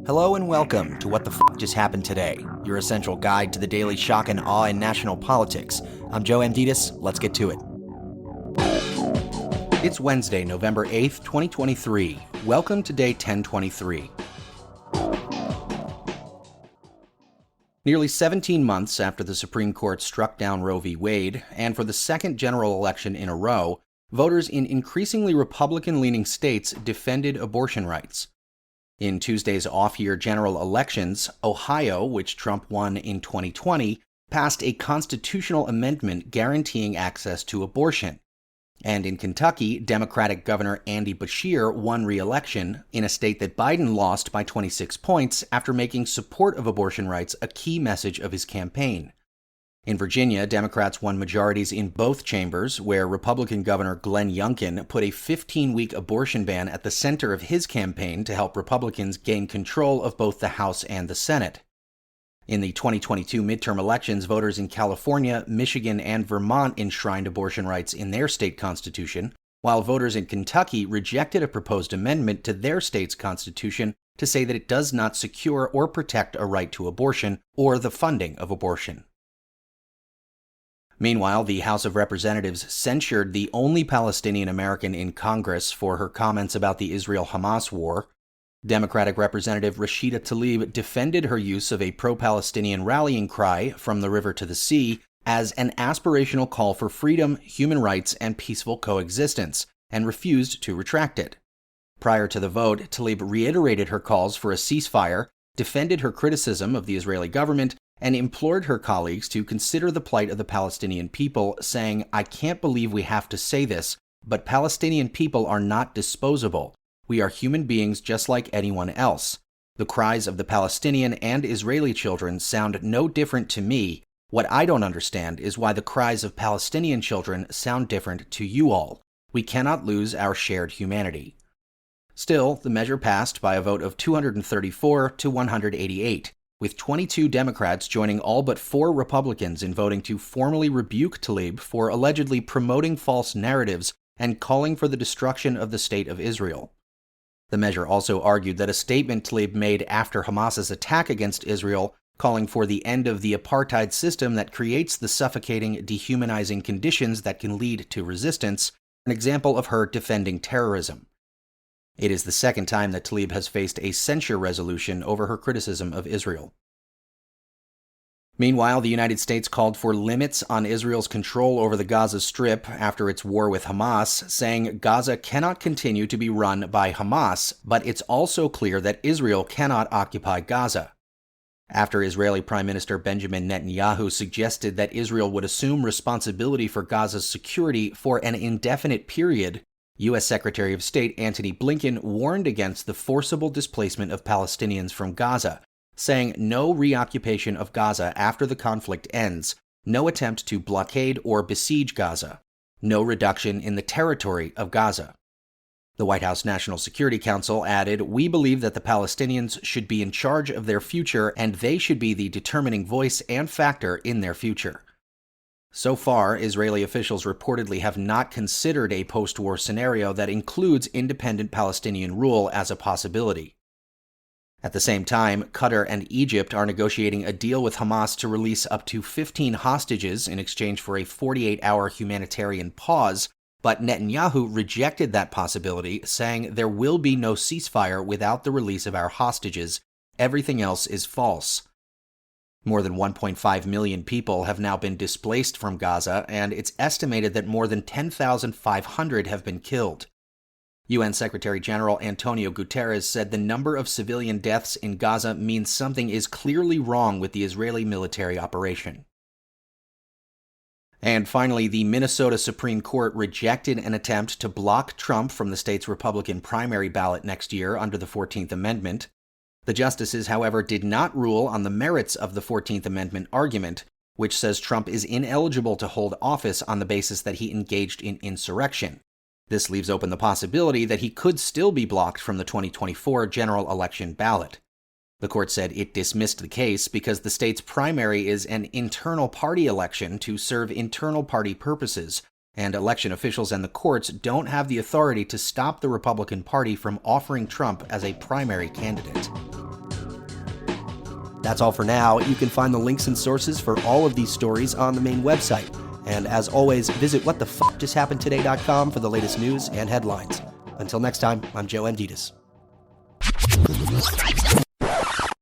Hello and welcome to What the F*** Just Happened Today, your essential guide to the daily shock and awe in national politics. I'm Joe Amditis. Let's get to it. It's Wednesday, November 8th, 2023. Welcome to day 1023. Nearly 17 months after the Supreme Court struck down Roe v. Wade, and for the second general election in a row, voters in increasingly Republican-leaning states defended abortion rights. In Tuesday's off-year general elections, Ohio, which Trump won in 2020, passed a constitutional amendment guaranteeing access to abortion. And in Kentucky, Democratic Governor Andy Beshear won re-election in a state that Biden lost by 26 points after making support of abortion rights a key message of his campaign. In Virginia, Democrats won majorities in both chambers, where Republican Governor Glenn Youngkin put a 15-week abortion ban at the center of his campaign to help Republicans gain control of both the House and the Senate. In the 2022 midterm elections, voters in California, Michigan, and Vermont enshrined abortion rights in their state constitution, while voters in Kentucky rejected a proposed amendment to their state's constitution to say that it does not secure or protect a right to abortion or the funding of abortion. Meanwhile, the House of Representatives censured the only Palestinian American in Congress for her comments about the Israel-Hamas war. Democratic Representative Rashida Tlaib defended her use of a pro-Palestinian rallying cry, "From the river to the sea," as an aspirational call for freedom, human rights, and peaceful coexistence, and refused to retract it. Prior to the vote, Tlaib reiterated her calls for a ceasefire, defended her criticism of the Israeli government, and implored her colleagues to consider the plight of the Palestinian people, saying, "I can't believe we have to say this, but Palestinian people are not disposable. We are human beings just like anyone else. The cries of the Palestinian and Israeli children sound no different to me. What I don't understand is why the cries of Palestinian children sound different to you all. We cannot lose our shared humanity." Still, the measure passed by a vote of 234 to 188. With 22 Democrats joining all but 4 Republicans in voting to formally rebuke Tlaib for allegedly promoting false narratives and calling for the destruction of the State of Israel. The measure also argued that a statement Tlaib made after Hamas's attack against Israel, calling for the end of the apartheid system that creates the suffocating, dehumanizing conditions that can lead to resistance, an example of her defending terrorism. It is the second time that Tlaib has faced a censure resolution over her criticism of Israel. Meanwhile, the United States called for limits on Israel's control over the Gaza Strip after its war with Hamas, saying Gaza cannot continue to be run by Hamas, but it's also clear that Israel cannot occupy Gaza. After Israeli Prime Minister Benjamin Netanyahu suggested that Israel would assume responsibility for Gaza's security for an indefinite period, U.S. Secretary of State Antony Blinken warned against the forcible displacement of Palestinians from Gaza, saying no reoccupation of Gaza after the conflict ends, no attempt to blockade or besiege Gaza, no reduction in the territory of Gaza. The White House National Security Council added, "We believe that the Palestinians should be in charge of their future and they should be the determining voice and factor in their future." So far, Israeli officials reportedly have not considered a post-war scenario that includes independent Palestinian rule as a possibility. At the same time, Qatar and Egypt are negotiating a deal with Hamas to release up to 15 hostages in exchange for a 48-hour humanitarian pause, but Netanyahu rejected that possibility, saying there will be no ceasefire without the release of our hostages. Everything else is false. More than 1.5 million people have now been displaced from Gaza, and it's estimated that more than 10,500 have been killed. UN Secretary General Antonio Guterres said the number of civilian deaths in Gaza means something is clearly wrong with the Israeli military operation. And finally, the Minnesota Supreme Court rejected an attempt to block Trump from the state's Republican primary ballot next year under the 14th Amendment. The justices, however, did not rule on the merits of the 14th Amendment argument, which says Trump is ineligible to hold office on the basis that he engaged in insurrection. This leaves open the possibility that he could still be blocked from the 2024 general election ballot. The court said it dismissed the case because the state's primary is an internal party election to serve internal party purposes, and election officials and the courts don't have the authority to stop the Republican Party from offering Trump as a primary candidate. That's all for now. You can find the links and sources for all of these stories on the main website. And as always, visit whatthefjusthappenedtoday.com for the latest news and headlines. Until next time, I'm Joe Amditis.